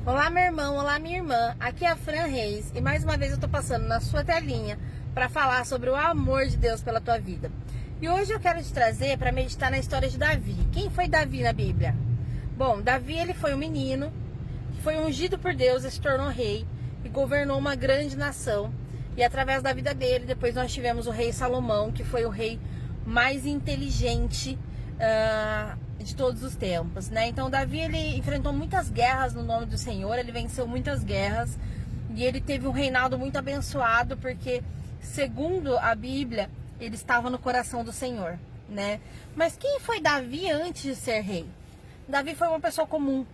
Olá, meu irmão, olá, minha irmã. Aqui é a Fran Reis e mais uma vez eu tô passando na sua telinha para falar sobre o amor de Deus pela tua vida. E hoje eu quero te trazer para meditar na história de Davi. Quem foi Davi na Bíblia? Bom, Davi ele foi um menino que foi ungido por Deus e se tornou rei e governou uma grande nação. E através da vida dele, depois nós tivemos o rei Salomão, que foi o rei mais inteligente de todos os tempos, né? Então Davi ele enfrentou muitas guerras no nome do Senhor, ele venceu muitas guerras e ele teve um reinado muito abençoado porque, segundo a Bíblia, ele estava no coração do Senhor, né? Mas quem foi Davi antes de ser rei? Davi foi uma pessoa comum.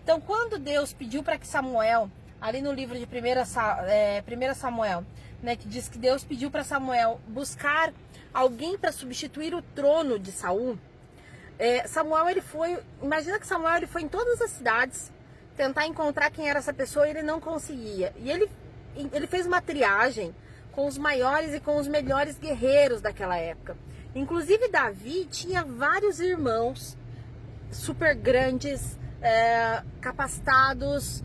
Então quando Deus pediu para que Samuel, ali no livro de 1 Samuel, né, que diz que Deus pediu para Samuel buscar alguém para substituir o trono de Saul, Samuel ele foi, imagina que Samuel ele foi em todas as cidades tentar encontrar quem era essa pessoa e ele não conseguia. E ele fez uma triagem com os maiores e com os melhores guerreiros daquela época. Inclusive Davi tinha vários irmãos super grandes, capacitados,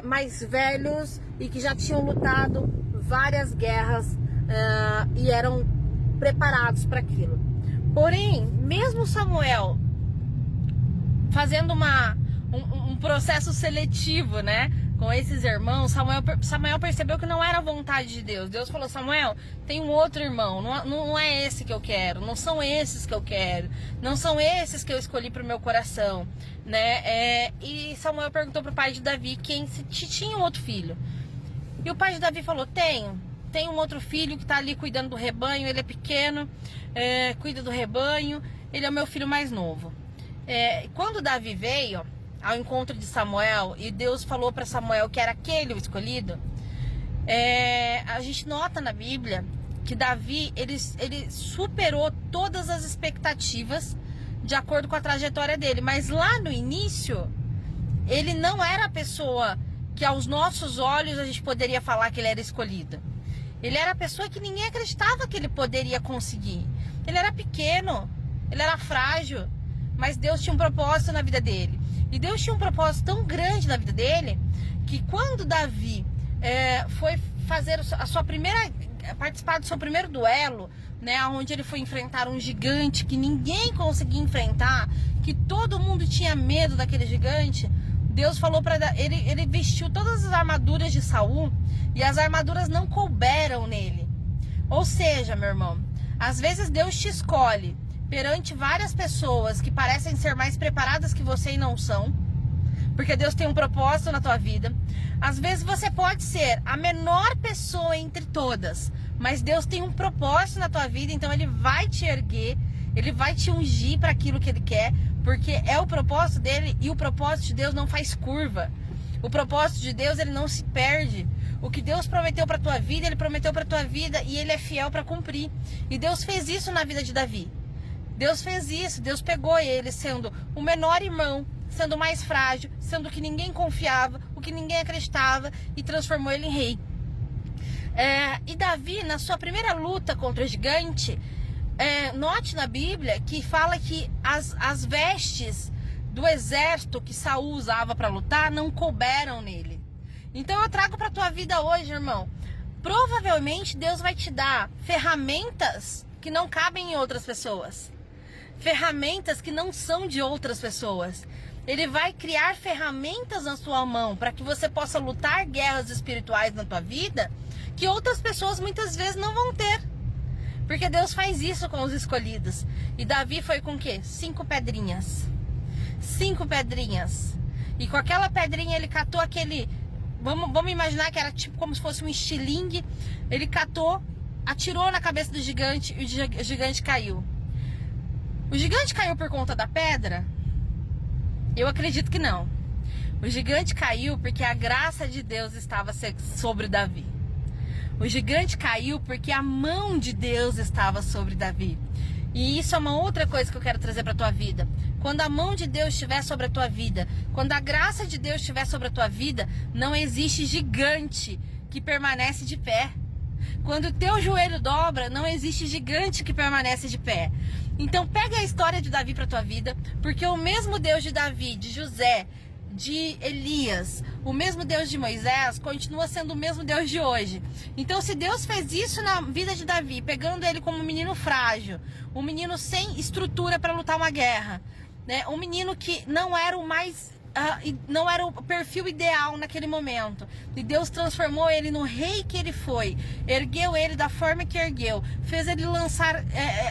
mais velhos e que já tinham lutado várias guerras e eram preparados para aquilo. Porém, mesmo Samuel fazendo um processo seletivo, né, com esses irmãos, Samuel percebeu que não era a vontade de Deus. Deus falou: Samuel, tem um outro irmão, não é esse que eu quero, não são esses que eu quero, não são esses que eu escolhi para o meu coração, né? E Samuel perguntou para o pai de Davi se tinha um outro filho. E o pai de Davi falou: tem um outro filho que está ali cuidando do rebanho, ele é pequeno, cuida do rebanho, ele é o meu filho mais novo. Quando Davi veio ao encontro de Samuel e Deus falou para Samuel que era aquele o escolhido, a gente nota na Bíblia que Davi ele superou todas as expectativas de acordo com a trajetória dele, mas lá no início ele não era a pessoa que aos nossos olhos a gente poderia falar que ele era escolhido. Ele era a pessoa que ninguém acreditava que ele poderia conseguir. Ele era pequeno, ele era frágil, mas Deus tinha um propósito na vida dele. E Deus tinha um propósito tão grande na vida dele, que quando Davi foi fazer participar do seu primeiro duelo, né, onde ele foi enfrentar um gigante que ninguém conseguia enfrentar, que todo mundo tinha medo daquele gigante, Deus falou para ele vestiu todas as armaduras de Saul e as armaduras não couberam nele. Ou seja, meu irmão, às vezes Deus te escolhe perante várias pessoas que parecem ser mais preparadas que você e não são, porque Deus tem um propósito na tua vida. Às vezes você pode ser a menor pessoa entre todas, mas Deus tem um propósito na tua vida, então Ele vai te erguer, Ele vai te ungir para aquilo que Ele quer, porque é o propósito dele e o propósito de Deus não faz curva. O propósito de Deus, ele não se perde. O que Deus prometeu para tua vida, Ele prometeu para tua vida e Ele é fiel para cumprir. E Deus fez isso na vida de Davi. Deus fez isso, Deus pegou ele sendo o menor irmão, sendo mais frágil, sendo o que ninguém confiava, o que ninguém acreditava e transformou ele em rei. E Davi, na sua primeira luta contra o gigante, note na Bíblia que fala que as vestes do exército que Saul usava para lutar não couberam nele. Então eu trago para tua vida hoje, irmão, provavelmente Deus vai te dar ferramentas que não cabem em outras pessoas, ferramentas que não são de outras pessoas. Ele vai criar ferramentas na sua mão para que você possa lutar guerras espirituais na tua vida que outras pessoas muitas vezes não vão ter. Porque Deus faz isso com os escolhidos. E Davi foi com o quê? 5 pedrinhas. 5 pedrinhas. E com aquela pedrinha ele catou aquele... Vamos imaginar que era tipo como se fosse um estilingue. Ele catou, atirou na cabeça do gigante e o gigante caiu. O gigante caiu por conta da pedra? Eu acredito que não. O gigante caiu porque a graça de Deus estava sobre Davi. O gigante caiu porque a mão de Deus estava sobre Davi. E isso é uma outra coisa que eu quero trazer para a tua vida. Quando a mão de Deus estiver sobre a tua vida, quando a graça de Deus estiver sobre a tua vida, não existe gigante que permanece de pé. Quando o teu joelho dobra, não existe gigante que permanece de pé. Então pega a história de Davi para tua vida, porque o mesmo Deus de Davi, de José, de Elias, o mesmo Deus de Moisés, continua sendo o mesmo Deus de hoje. Então, se Deus fez isso na vida de Davi, pegando ele como um menino frágil, um menino sem estrutura para lutar uma guerra, né? Um menino que não era o mais... não era o perfil ideal naquele momento, e Deus transformou ele no rei que ele foi, ergueu ele da forma que ergueu, fez ele lançar,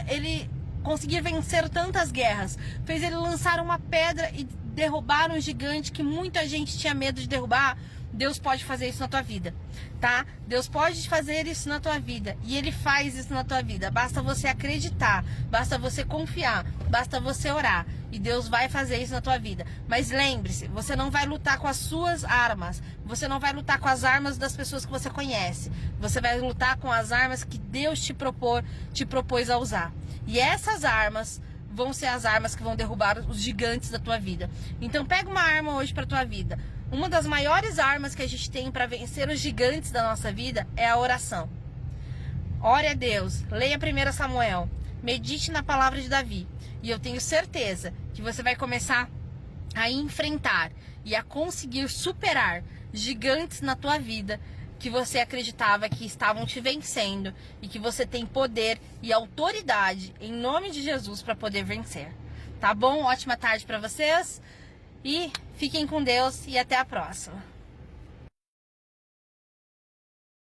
ele conseguir vencer tantas guerras, fez ele lançar uma pedra e derrubar um gigante que muita gente tinha medo de derrubar. Deus pode fazer isso na tua vida, tá? Deus pode fazer isso na tua vida, e Ele faz isso na tua vida. Basta você acreditar, basta você confiar, basta você orar, e Deus vai fazer isso na tua vida. Mas lembre-se, você não vai lutar com as suas armas, você não vai lutar com as armas das pessoas que você conhece, você vai lutar com as armas que Deus te propôs a usar. E essas armas vão ser as armas que vão derrubar os gigantes da tua vida. Então pega uma arma hoje para tua vida. Uma das maiores armas que a gente tem para vencer os gigantes da nossa vida é a oração. Ore a Deus, leia 1 Samuel, medite na palavra de Davi, e eu tenho certeza que você vai começar a enfrentar e a conseguir superar gigantes na tua vida que você acreditava que estavam te vencendo, e que você tem poder e autoridade em nome de Jesus para poder vencer. Tá bom? Ótima tarde para vocês. E fiquem com Deus e até a próxima.